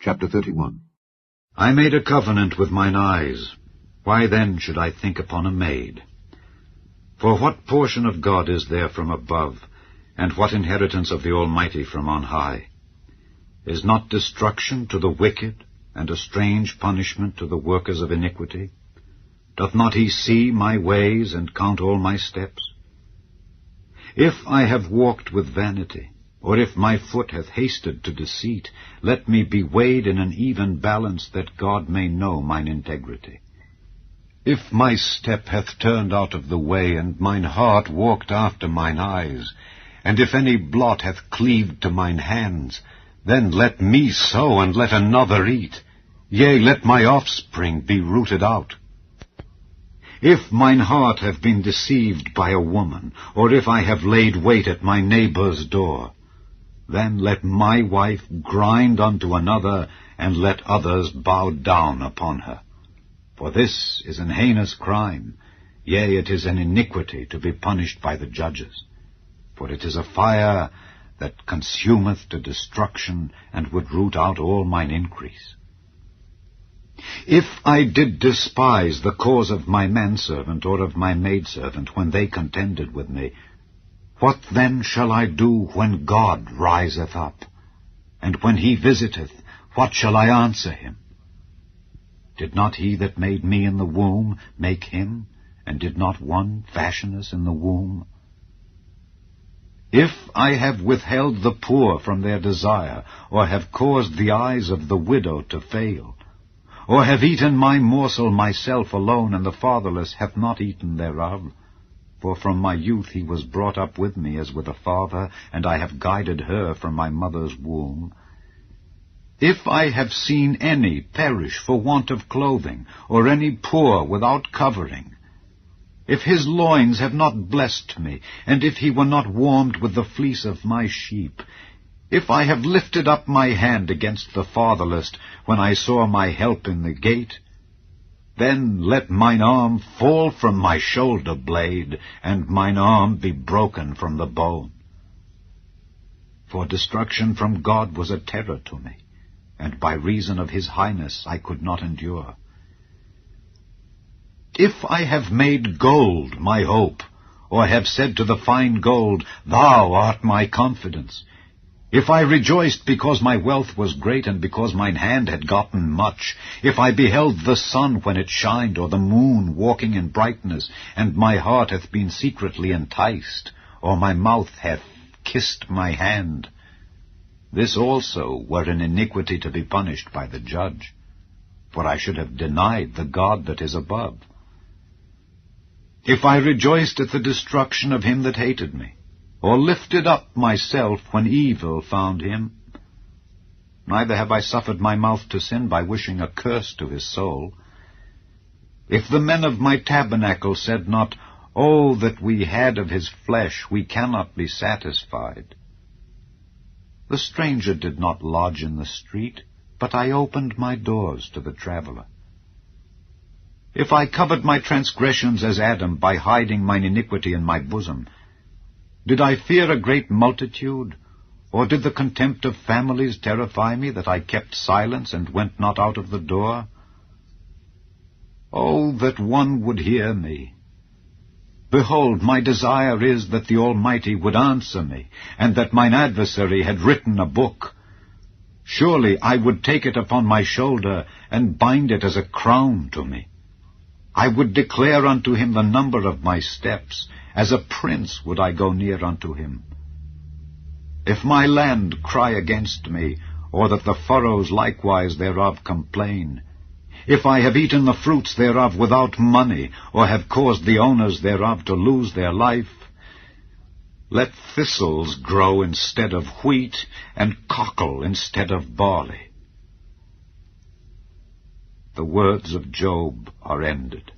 Chapter 31. I made a covenant with mine eyes. Why then should I think upon a maid? For what portion of God is there from above, and what inheritance of the Almighty from on high? Is not destruction to the wicked, and a strange punishment to the workers of iniquity? Doth not he see my ways, and count all my steps? If I have walked with vanity, or if my foot hath hasted to deceit, let me be weighed in an even balance, that God may know mine integrity. If my step hath turned out of the way, and mine heart walked after mine eyes, and if any blot hath cleaved to mine hands, then let me sow, and let another eat. Yea, let my offspring be rooted out. If mine heart have been deceived by a woman, or if I have laid wait at my neighbour's door, then let my wife grind unto another, and let others bow down upon her. For this is an heinous crime, yea, it is an iniquity to be punished by the judges. For it is a fire that consumeth to destruction, and would root out all mine increase. If I did despise the cause of my manservant or of my maidservant when they contended with me, what then shall I do when God riseth up? And when he visiteth, what shall I answer him? Did not he that made me in the womb make him? And did not one fashion us in the womb? If I have withheld the poor from their desire, or have caused the eyes of the widow to fail, or have eaten my morsel myself alone, and the fatherless hath not eaten thereof, for from my youth he was brought up with me as with a father, and I have guided her from my mother's womb. If I have seen any perish for want of clothing, or any poor without covering, if his loins have not blessed me, and if he were not warmed with the fleece of my sheep, if I have lifted up my hand against the fatherless, when I saw my help in the gate, then let mine arm fall from my shoulder blade, and mine arm be broken from the bone. For destruction from God was a terror to me, and by reason of his highness I could not endure. If I have made gold my hope, or have said to the fine gold, Thou art my confidence, if I rejoiced because my wealth was great, and because mine hand had gotten much, if I beheld the sun when it shined, or the moon walking in brightness, and my heart hath been secretly enticed, or my mouth hath kissed my hand, this also were an iniquity to be punished by the judge, for I should have denied the God that is above. If I rejoiced at the destruction of him that hated me, or lifted up myself when evil found him, neither have I suffered my mouth to sin by wishing a curse to his soul. If the men of my tabernacle said not, Oh, that we had of his flesh, we cannot be satisfied. The stranger did not lodge in the street, but I opened my doors to the traveler. If I covered my transgressions as Adam, by hiding mine iniquity in my bosom, did I fear a great multitude, or did the contempt of families terrify me, that I kept silence and went not out of the door? Oh, that one would hear me! Behold, my desire is that the Almighty would answer me, and that mine adversary had written a book. Surely I would take it upon my shoulder, and bind it as a crown to me. I would declare unto him the number of my steps. As a prince would I go near unto him. If my land cry against me, or that the furrows likewise thereof complain, if I have eaten the fruits thereof without money, or have caused the owners thereof to lose their life, let thistles grow instead of wheat, and cockle instead of barley. The words of Job are ended.